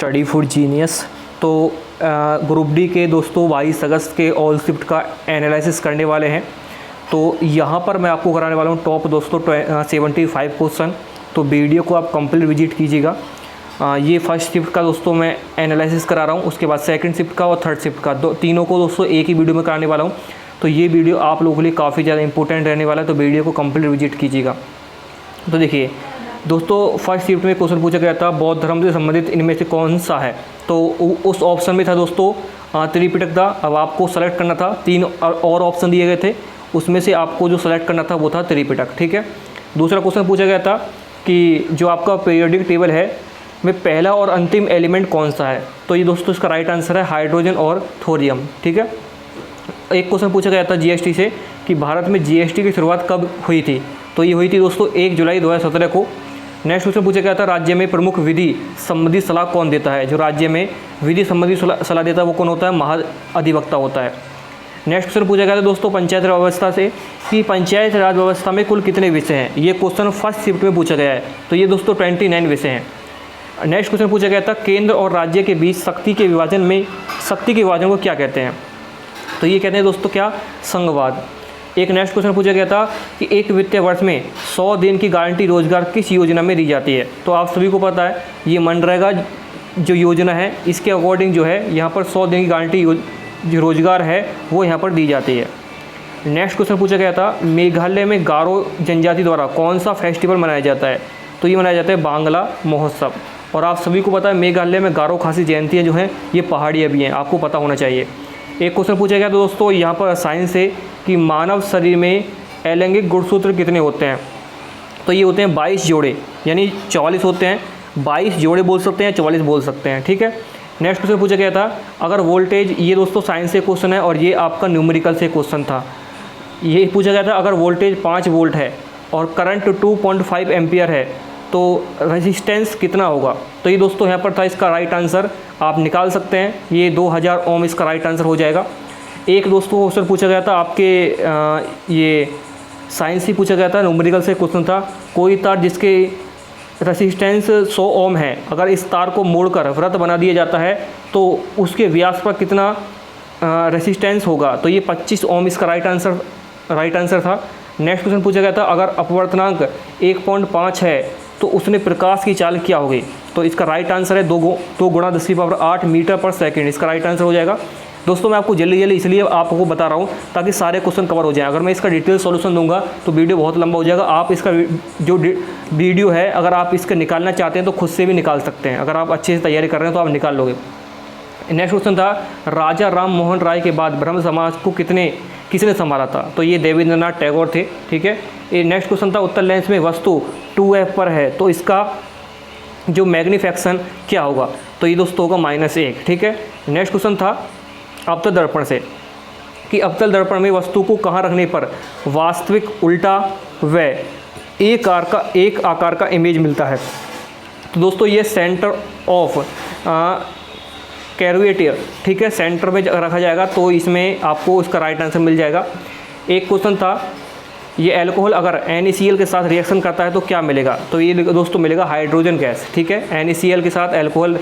Study for genius. तो group D के दोस्तों 22 अगस्त के ऑल शिफ्ट का एनालिसिस करने वाले हैं। तो यहाँ पर मैं आपको कराने वाला हूँ टॉप दोस्तों 75 क्वेश्चन। तो वीडियो को आप कंप्लीट विजिट कीजिएगा। ये फर्स्ट शिफ्ट का दोस्तों मैं एनालिसिस करा रहा हूँ, उसके बाद सेकंड शिफ्ट का और थर्ड शिफ्ट का, तीनों को दोस्तों एक ही वीडियो में कराने वाला हूँ। तो ये वीडियो आप लोगों के लिए काफ़ी ज़्यादा इंपॉर्टेंट रहने वाला है, तो वीडियो को कंप्लीट विजिट कीजिएगा। तो देखिए दोस्तों, फर्स्ट शिफ्ट में क्वेश्चन पूछा गया था बौद्ध धर्म से संबंधित इनमें से कौन सा है। तो उस ऑप्शन में था दोस्तों त्रिपिटक था। अब आपको सेलेक्ट करना था, 3 और ऑप्शन दिए गए थे, उसमें से आपको जो सेलेक्ट करना था वो था त्रिपिटक। ठीक है। दूसरा क्वेश्चन पूछा गया था कि जो आपका पीरियोडिक टेबल है में पहला और अंतिम एलिमेंट कौन सा है। तो ये दोस्तों इसका राइट आंसर है हाइड्रोजन और थोरियम। ठीक है। एक क्वेश्चन पूछा गया था जीएसटी से कि भारत में जीएसटी की शुरुआत कब हुई थी। तो ये हुई थी दोस्तों 1 जुलाई 2017 को। नेक्स्ट क्वेश्चन पूछा गया था राज्य में प्रमुख विधि संबंधी सलाह कौन देता है। जो राज्य में विधि संबंधी सलाह देता है वो कौन होता है, महाधिवक्ता होता है। नेक्स्ट क्वेश्चन पूछा गया था दोस्तों पंचायत राज व्यवस्था से कि पंचायत राज व्यवस्था में कुल कितने विषय हैं। ये क्वेश्चन फर्स्ट शिफ्ट में पूछा गया है। तो ये दोस्तों 29 विषय हैं। नेक्स्ट क्वेश्चन पूछा गया था केंद्र और राज्य के बीच शक्ति के विभाजन को क्या कहते हैं। तो ये कहते हैं दोस्तों क्या, संघवाद। एक नेक्स्ट क्वेश्चन पूछा गया था कि एक वित्तीय वर्ष में 100 दिन की गारंटी रोजगार किस योजना में दी जाती है। तो आप सभी को पता है ये मनरेगा जो योजना है, इसके अकॉर्डिंग जो है यहाँ पर 100 दिन की गारंटी जो रोजगार है वो यहाँ पर दी जाती है। नेक्स्ट क्वेश्चन पूछा गया था मेघालय में गारो जनजाति द्वारा कौन सा फेस्टिवल मनाया जाता है। तो ये मनाया जाता है बांग्ला महोत्सव। और आप सभी को पता है मेघालय में गारो खासी जयंतियाँ जो हैं ये पहाड़ियाँ भी हैं, आपको पता होना चाहिए। एक क्वेश्चन पूछा गया तो दोस्तों यहाँ पर साइंस से कि मानव शरीर में अलैंगिक गुणसूत्र कितने होते हैं। तो ये होते हैं 22 जोड़े, यानी 44 होते हैं। 22 जोड़े बोल सकते हैं, 44 बोल सकते हैं। ठीक है। नेक्स्ट क्वेश्चन पूछा गया था अगर वोल्टेज, ये दोस्तों साइंस से क्वेश्चन है और ये आपका न्यूमेरिकल से क्वेश्चन था। ये पूछा गया था अगर वोल्टेज 5 वोल्ट है और करंट 2.5 एम्पियर है तो रेजिस्टेंस कितना होगा। तो ये दोस्तों यहाँ पर था इसका राइट आंसर, आप निकाल सकते हैं। ये 2000 ओम इसका राइट आंसर हो जाएगा। एक दोस्तों क्वेश्चन पूछा गया था आपके ये साइंस ही पूछा गया था, न्यूमेरिकल से क्वेश्चन था कोई तार जिसके रेजिस्टेंस 100 ओम है, अगर इस तार को मोड़कर वृत्त बना दिया जाता है तो उसके व्यास पर कितना रेजिस्टेंस होगा। तो ये 25 ओम इसका राइट आंसर था। नेक्स्ट क्वेश्चन पूछा गया था अगर अपवर्तनांक 1.5 है तो उसने प्रकाश की चाल क्या होगी। तो इसका राइट आंसर है 2 गुणा 10⁸ मीटर पर सेकंड, इसका राइट आंसर हो जाएगा। दोस्तों मैं आपको जल्दी इसलिए आपको बता रहा हूँ ताकि सारे क्वेश्चन कवर हो जाएं। अगर मैं इसका डिटेल सॉल्यूशन दूंगा तो वीडियो बहुत लंबा हो जाएगा। आप इसका जो वीडियो है अगर आप इसका निकालना चाहते हैं तो खुद से भी निकाल सकते हैं। अगर आप अच्छे से तैयारी कर रहे हैं तो आप निकाल लोगे। नेक्स्ट क्वेश्चन था राजा राम मोहन राय के बाद ब्रह्म समाज को किसने संभाला था। तो ये देवेंद्रनाथ टैगोर थे। ठीक है। ये नेक्स्ट क्वेश्चन था उत्तर लेंस में वस्तु 2f पर है तो इसका जो मैग्नीफिकेशन क्या होगा। तो ये दोस्तों होगा -1। ठीक है। नेक्स्ट क्वेश्चन था अवतल दर्पण से कि अवतल दर्पण में वस्तु को कहाँ रखने पर वास्तविक उल्टा व एक आकार का इमेज मिलता है। तो दोस्तों ये सेंटर ऑफ कैरुएटियर, ठीक है, सेंटर में रखा जाएगा तो इसमें आपको इसका राइट आंसर मिल जाएगा। एक क्वेश्चन था ये अल्कोहल अगर NaCl के साथ रिएक्शन करता है तो क्या मिलेगा। तो ये दोस्तों मिलेगा हाइड्रोजन गैस। ठीक है। NaCl के साथ अल्कोहल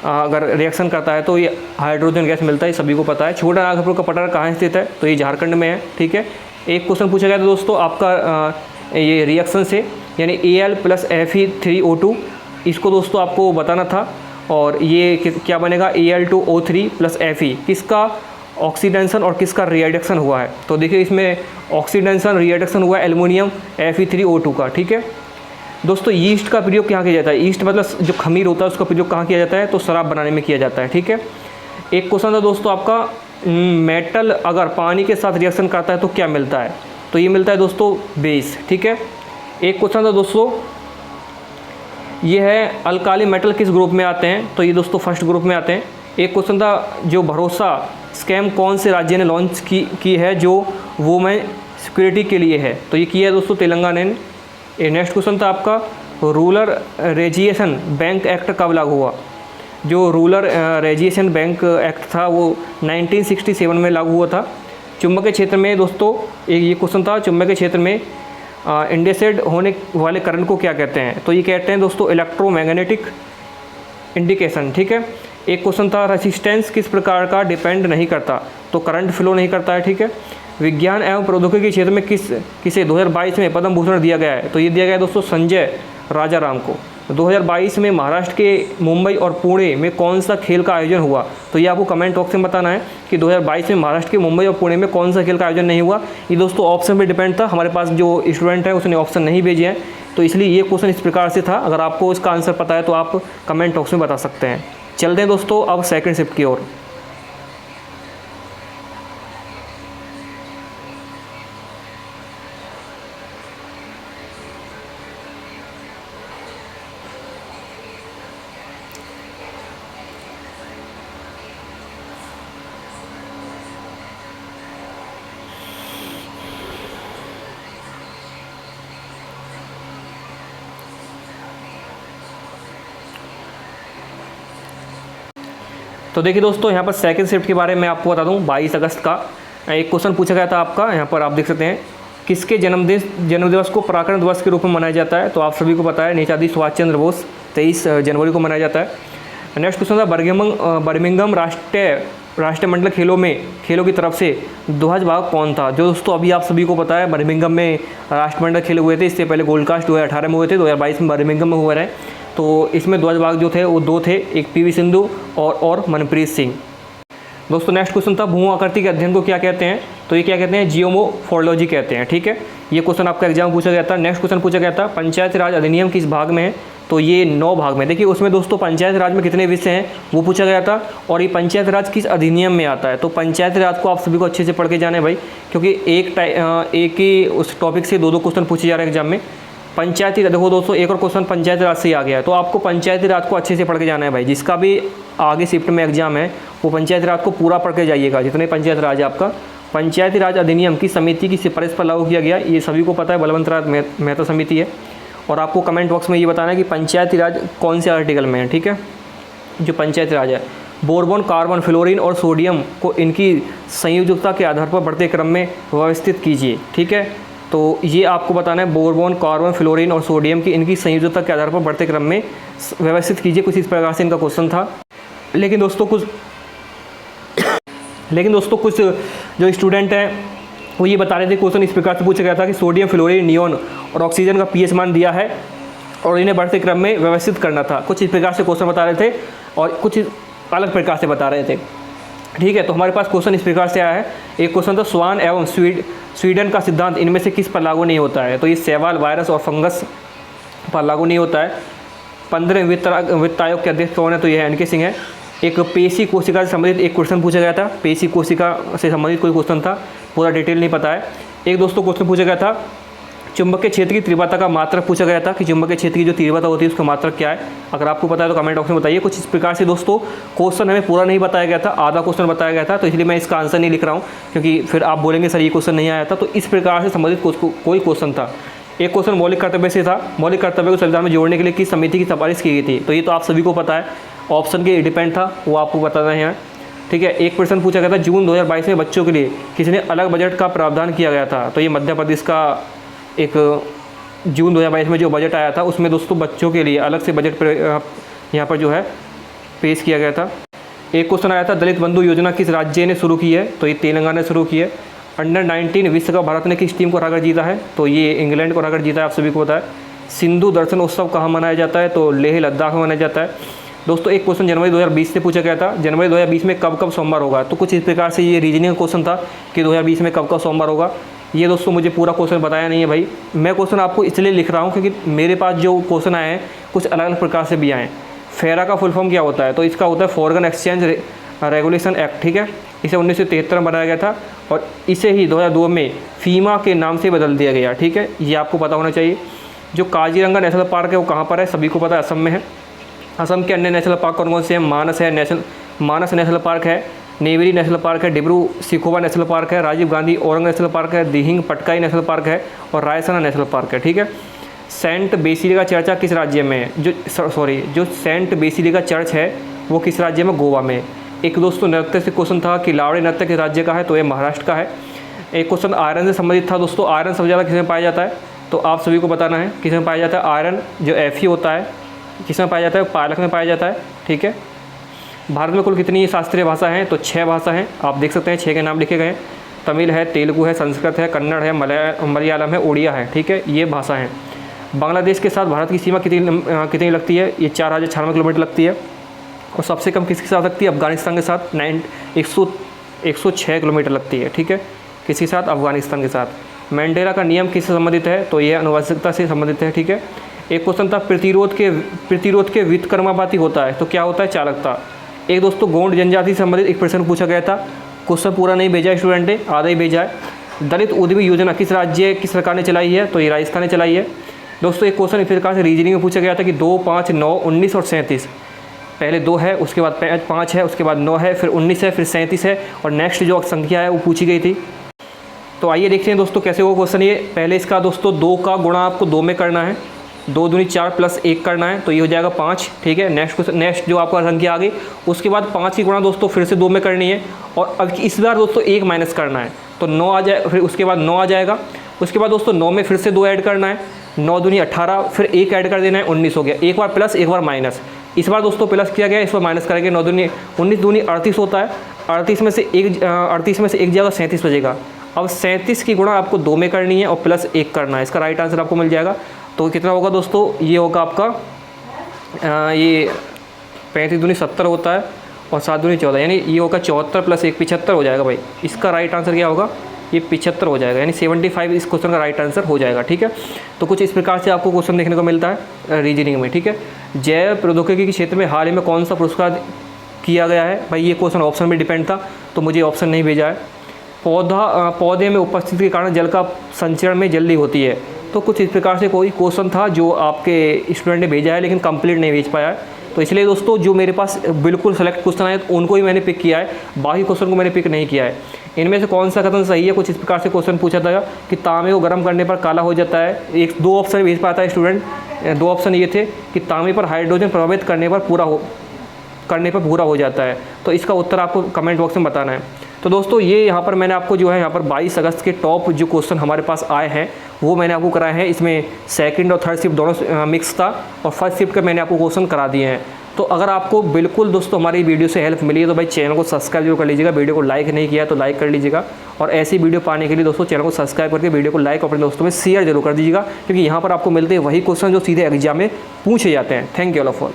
अगर रिएक्शन करता है तो ये हाइड्रोजन गैस मिलता है, सभी को पता है। छोटा नागपुर का पठार कहाँ स्थित है। तो ये झारखंड में है। ठीक है। एक क्वेश्चन पूछा गया था दोस्तों आपका ये रिएक्शन से यानी Al + Fe3O2, इसको दोस्तों आपको बताना था। और ये क्या बनेगा Al2O3 + Fe, किसका ऑक्सीडेशन और किसका रिडक्शन हुआ है। तो देखिए इसमें ऑक्सीडेशन रिडक्शन हुआ है एल्युमिनियम Fe3O2 का। ठीक है। दोस्तों ईस्ट का प्रयोग कहाँ किया जाता है। ईस्ट मतलब जो खमीर होता है उसका प्रयोग कहाँ किया जाता है, तो शराब बनाने में किया जाता है। ठीक है। एक क्वेश्चन था दोस्तों आपका मेटल अगर पानी के साथ रिएक्शन करता है तो क्या मिलता है। तो ये मिलता है दोस्तों बेस। ठीक है। एक क्वेश्चन था दोस्तों ये है अल्काली मेटल किस ग्रुप में आते हैं। तो ये दोस्तों फर्स्ट ग्रुप में आते हैं। एक क्वेश्चन था जो भरोसा स्कैम कौन से राज्य ने लॉन्च की है जो वुमेन सिक्योरिटी के लिए है। तो ये किया है दोस्तों तेलंगाना ने। नेक्स्ट क्वेश्चन था आपका रूरल रेजिएशन बैंक एक्ट कब लागू हुआ। जो रूरल रेजिएशन बैंक एक्ट था वो 1967 में लागू हुआ था। चुंबकीय क्षेत्र में दोस्तों ये क्वेश्चन था, चुंबकीय क्षेत्र में इंडसेड होने वाले करंट को क्या कहते हैं। तो ये कहते हैं दोस्तों इलेक्ट्रोमैग्नेटिक इंडिकेशन, ठीक है। एक क्वेश्चन था रेसिस्टेंस किस प्रकार का डिपेंड नहीं करता, तो करंट फ्लो नहीं करता है, ठीक है। विज्ञान एवं प्रौद्योगिकी के क्षेत्र में किसे 2022 में पद्म भूषण दिया गया है, तो ये दिया गया है दोस्तों संजय राजाराम को। 2022 में महाराष्ट्र के मुंबई और पुणे में कौन सा खेल का आयोजन हुआ, तो ये आपको कमेंट बॉक्स में बताना है कि 2022 में महाराष्ट्र के मुंबई और पुणे में कौन सा खेल का आयोजन नहीं हुआ। ये दोस्तों ऑप्शन पे डिपेंड था, हमारे पास जो स्टूडेंट है उसने ऑप्शन नहीं भेजे हैं, तो इसलिए ये क्वेश्चन इस प्रकार से था। अगर आपको इसका आंसर पता है तो आप कमेंट बॉक्स में बता सकते हैं। चलते हैं दोस्तों अब सेकंड शिफ्ट की ओर। तो देखिए दोस्तों, यहाँ पर सेकंड शिफ्ट के बारे में आपको बता दूँ। 22 अगस्त का एक क्वेश्चन पूछा गया था आपका, यहाँ पर आप देख सकते हैं किसके जन्मदिवस को पराक्रम दिवस के रूप में मनाया जाता है, तो आप सभी को पता है नेताजी सुभाष चंद्र बोस 23 जनवरी को मनाया जाता है। नेक्स्ट क्वेश्चन था बर्मिंघम राष्ट्रमंडल खेलों की तरफ से ध्वजवाहक कौन था, जो दोस्तों अभी आप सभी को पता है बर्मिंघम में राष्ट्रमंडल खेल हुए थे। इससे पहले गोल्ड कास्ट 2018 में हुए थे, 2022 में बर्मिंघम में हुए रहे। तो इसमें ध्वजवाहक जो थे वो 2 थे, एक पीवी सिंधु और मनप्रीत सिंह। दोस्तों नेक्स्ट क्वेश्चन था भू आकृति के अध्ययन को क्या कहते हैं, तो ये क्या कहते हैं, जियोमोफोर्लोजी कहते हैं, ठीक है। ये क्वेश्चन आपका एग्जाम पूछा गया था। नेक्स्ट क्वेश्चन पूछा गया था पंचायत राज अधिनियम किस भाग में है, तो ये 9 भाग में। देखिए उसमें दोस्तों पंचायत राज में कितने विषय हैं वो पूछा गया था, और ये पंचायत राज किस अधिनियम में आता है। तो पंचायत राज को आप सभी को अच्छे से पढ़ के जाना है भाई, क्योंकि एक ही उस टॉपिक से 2 क्वेश्चन पूछे जा रहे हैं एग्जाम में। पंचायती राज, देखो दोस्तों एक और क्वेश्चन पंचायत राज से ही आ गया है, तो आपको पंचायती राज को अच्छे से पढ़ के जाना है भाई। जिसका भी आगे शिफ्ट में एग्जाम है वो पंचायती राज को पूरा पढ़ के जाइएगा, जितने पंचायत राज है आपका। पंचायती राज अधिनियम की समिति की सिफारिश पर लागू किया गया, ये सभी को पता है, बलवंत राज मेहता समिति है। और आपको कमेंट बॉक्स में ये बताना है कि पंचायती राज कौन से आर्टिकल में है, ठीक है। जो पंचायती राज है, बोर्बन कार्बन फ्लोरीन और सोडियम को इनकी संयोजकता के आधार पर बढ़ते क्रम में व्यवस्थित कीजिए, ठीक है। तो ये आपको बताना है बोर्बन कार्बन फ्लोरीन और सोडियम की इनकी संयोजकता के आधार पर बढ़ते क्रम में व्यवस्थित कीजिए, कुछ इस प्रकार से इनका क्वेश्चन था। लेकिन दोस्तों कुछ जो स्टूडेंट हैं वो ये बता रहे थे, क्वेश्चन इस प्रकार से पूछा गया था कि सोडियम फ्लोरीन नियोन और ऑक्सीजन का पीएच मान दिया है और इन्हें बढ़ते क्रम में व्यवस्थित करना था। कुछ इस प्रकार से क्वेश्चन बता रहे थे और कुछ अलग प्रकार से बता रहे थे, ठीक है। तो हमारे पास क्वेश्चन इस प्रकार से आया है। एक क्वेश्चन था स्वान एवं स्वीडन का सिद्धांत इनमें से किस पर लागू नहीं होता है, तो ये शैवाल, वायरस और फंगस पर लागू नहीं होता है। 15वें वित्त आयोग के अध्यक्ष कौन है, तो ये है एनके सिंह है। एक पेशी कोशिका से संबंधित एक क्वेश्चन पूछा गया था, पेशी कोशिका से संबंधित कोई क्वेश्चन था, पूरा डिटेल नहीं पता है। एक दोस्तों क्वेश्चन पूछा गया था चुंबकीय क्षेत्र की तीव्रता का मात्रक पूछा गया था कि चुंबकीय क्षेत्र की जो तीव्रता होती है उसका मात्रक क्या है। अगर आपको पता है तो कमेंट बॉक्स में बताइए। कुछ इस प्रकार से दोस्तों क्वेश्चन हमें पूरा नहीं बताया गया था, आधा क्वेश्चन बताया गया था, तो इसलिए मैं इसका आंसर नहीं लिख रहा हूँ, क्योंकि फिर आप बोलेंगे सर ये क्वेश्चन नहीं आया था। तो इस प्रकार से संबंधित कोई क्वेश्चन था। एक क्वेश्चन मौलिक कर्तव्य से था, मौलिक कर्तव्य को संविधान में जोड़ने के लिए किस समिति की सिफारिश की गई थी, तो ये तो आप सभी को पता है, ऑप्शन के डिपेंड था, वो आपको बताना है, ठीक है। एक प्रश्न पूछा गया था जून 2022 में बच्चों के लिए किसने अलग बजट का प्रावधान किया गया था, तो ये मध्य प्रदेश का एक जून 2022 में जो बजट आया था उसमें दोस्तों बच्चों के लिए अलग से बजट पर यहाँ पर जो है पेश किया गया था। एक क्वेश्चन आया था दलित बंधु योजना किस राज्य ने शुरू की है, तो ये तेलंगाना ने शुरू की है। अंडर 19 विश्व कप भारत ने किस टीम को हराकर जीता है, तो ये इंग्लैंड को हराकर जीता है, आप सभी को पता है। सिंधु दर्शन उत्सव कहाँ मनाया जाता है, तो लेह लद्दाख में मनाया जाता है। दोस्तों एक क्वेश्चन जनवरी 2020 से पूछा गया था, जनवरी 2020 में कब सोमवार होगा, तो कुछ इस प्रकार से ये रीजनिंग क्वेश्चन था कि 2020 में कब सोमवार होगा। ये दोस्तों मुझे पूरा क्वेश्चन बताया नहीं है भाई, मैं क्वेश्चन आपको इसलिए लिख रहा हूँ क्योंकि मेरे पास जो क्वेश्चन आए हैं कुछ अलग अलग प्रकार से भी आए हैं। फेरा का फुल फॉर्म क्या होता है, तो इसका होता है फॉरेन एक्सचेंज रेगुलेशन एक्ट, ठीक है। इसे 1973 में बनाया गया था और इसे ही 2002 में फीमा के नाम से बदल दिया गया, ठीक है, ये आपको पता होना चाहिए। जो काजीरंगा नेशनल पार्क है वो कहाँ पर है, सभी को पता है, असम में है। असम के अन्य नेशनल पार्क कौन कौन से हैं, मानस नेशनल पार्क है, नेवरी नेशनल पार्क है, डिब्रू सिखोवा नेशनल पार्क है, राजीव गांधी औरंग नेशनल पार्क है, दिहिंग पटकाई नेशनल पार्क है और रायसना नेशनल पार्क है, ठीक है। सेंट बेसिलिका चर्च किस राज्य में है, जो सेंट बेसिलिका चर्च है वो किस राज्य में, गोवा में। एक दोस्तों नृत्य से क्वेश्चन था कि लावड़ी नृत्य किस राज्य का है, तो ये महाराष्ट्र का है। एक क्वेश्चन आयरन से संबंधित था दोस्तों, आयरन सबसे ज़्यादा किसमें पाया जाता है, तो आप सभी को बताना है किसमें पाया जाता है। आयरन जो Fe होता है किसमें पाया जाता है, पालक में पाया जाता है। ठीक है। भारत में कुल कितनी शास्त्रीय भाषा हैं? तो 6 भाषा हैं। आप देख सकते हैं 6 के नाम लिखे गए हैं। तमिल है, तेलुगु है, संस्कृत है, कन्नड़ है, मलयालम है, उड़िया है, ठीक है, ये भाषा हैं। बांग्लादेश के साथ भारत की सीमा कितनी लगती है? ये 4096 किलोमीटर लगती है। और सबसे कम किसके साथ लगती है? अफगानिस्तान के साथ 106 किलोमीटर लगती है, ठीक है। किसके साथ? अफगानिस्तान के साथ। मैंडेला का नियम किससे संबंधित है? तो यह आनुवंशिकता से संबंधित है, ठीक है। एक क्वेश्चन था प्रतिरोध के व्युत्क्रमानुपाती होता है, तो क्या होता है? चालकता। एक दोस्तों गोंड जनजाति से संबंधित एक प्रश्न पूछा गया था, क्वेश्चन पूरा नहीं भेजा है स्टूडेंट ने, आधा ही भेजा है। दलित उद्यमी योजना किस राज्य की सरकार ने चलाई है? तो ये राजस्थान ने चलाई है। दोस्तों एक क्वेश्चन इस प्रकार से रीजनिंग में पूछा गया था कि 2, 5, 9, 19 और 37, पहले 2 है, उसके बाद 5 है, उसके बाद 9 है, फिर 19 है, फिर 37 है, और नेक्स्ट जो संख्या है वो पूछी गई थी। तो आइए देखते हैं दोस्तों कैसे वो क्वेश्चन। ये पहले इसका दोस्तों 2 का गुणा आपको 2 में करना है, 2 दूनी 4 प्लस 1 करना है, तो ये हो जाएगा 5, ठीक है। नेक्स्ट जो आपका संख्या आ गई, उसके बाद 5 की गुणा दोस्तों फिर से 2 में करनी है, और अब इस बार दोस्तों 1 माइनस करना है, तो 9 आ जाए, फिर उसके बाद 9 आ जाएगा। उसके बाद दोस्तों 9 में फिर से 2 ऐड करना है, 9 दूनी 18, फिर 1 ऐड कर देना है, 19 हो गया। एक बार प्लस, एक बार माइनस। इस बार दोस्तों प्लस किया गया, इस बार माइनस करेंगे। 9 दूनी 19 दूनी 38 होता है, 38 में से एक जगह 37 बचेगा। अब 37 की गुणा आपको 2 में करनी है और प्लस 1 करना है, इसका राइट आंसर आपको मिल जाएगा। तो कितना होगा दोस्तों? ये होगा आपका ये 35 दूनी 70 होता है, और 7 दूनी 14, यानी ये होगा 74 प्लस 1 75 हो जाएगा भाई। इसका राइट आंसर क्या होगा? ये 75 हो जाएगा, यानी 75 इस क्वेश्चन का राइट आंसर हो जाएगा, ठीक है। तो कुछ इस प्रकार से आपको क्वेश्चन देखने को मिलता है रीजनिंग में, ठीक है। जैव प्रौद्योगिकी के क्षेत्र में हाल ही में कौन सा पुरस्कार किया गया है? भाई ये क्वेश्चन ऑप्शन में डिपेंड था, तो मुझे ऑप्शन नहीं भेजा है। पौधे में उपस्थिति के कारण जल का संचरण में जल्दी होती है, तो कुछ इस प्रकार से कोई क्वेश्चन था जो आपके स्टूडेंट ने भेजा है, लेकिन कंप्लीट नहीं भेज पाया है। तो इसलिए दोस्तों जो मेरे पास बिल्कुल सेलेक्ट क्वेश्चन आए उनको ही मैंने पिक किया है, बाकी क्वेश्चन को मैंने पिक नहीं किया है। इनमें से कौन सा कथन सही है? कुछ इस प्रकार से क्वेश्चन पूछा था कि तांबे को गर्म करने पर काला हो जाता है। 2 ऑप्शन भेज पाता है स्टूडेंट। 2 ऑप्शन ये थे कि तांबे पर हाइड्रोजन प्रभावित करने पर भूरा हो जाता है। तो इसका उत्तर आपको कमेंट बॉक्स में बताना है। तो दोस्तों ये यहाँ पर मैंने आपको जो है यहाँ पर 22 अगस्त के टॉप जो क्वेश्चन हमारे पास आए हैं वो मैंने आपको कराए हैं। इसमें सेकंड और थर्ड शिफ्ट दोनों मिक्स था, और फर्स्ट शिफ्ट का मैंने आपको क्वेश्चन करा दिए हैं। तो अगर आपको बिल्कुल दोस्तों हमारी वीडियो से हेल्प मिली है तो भाई चैनल को सब्सक्राइब जरूर कर लीजिएगा। वीडियो को लाइक नहीं किया तो लाइक कर लीजिएगा, और ऐसी वीडियो पाने के लिए दोस्तों चैनल को सब्सक्राइब करके वीडियो को लाइक अपने दोस्तों में शेयर जरूर कर दीजिएगा, क्योंकि यहाँ पर आपको मिलते हैं वही क्वेश्चन जो सीधे एग्जाम में पूछे जाते हैं। Thank you all of all.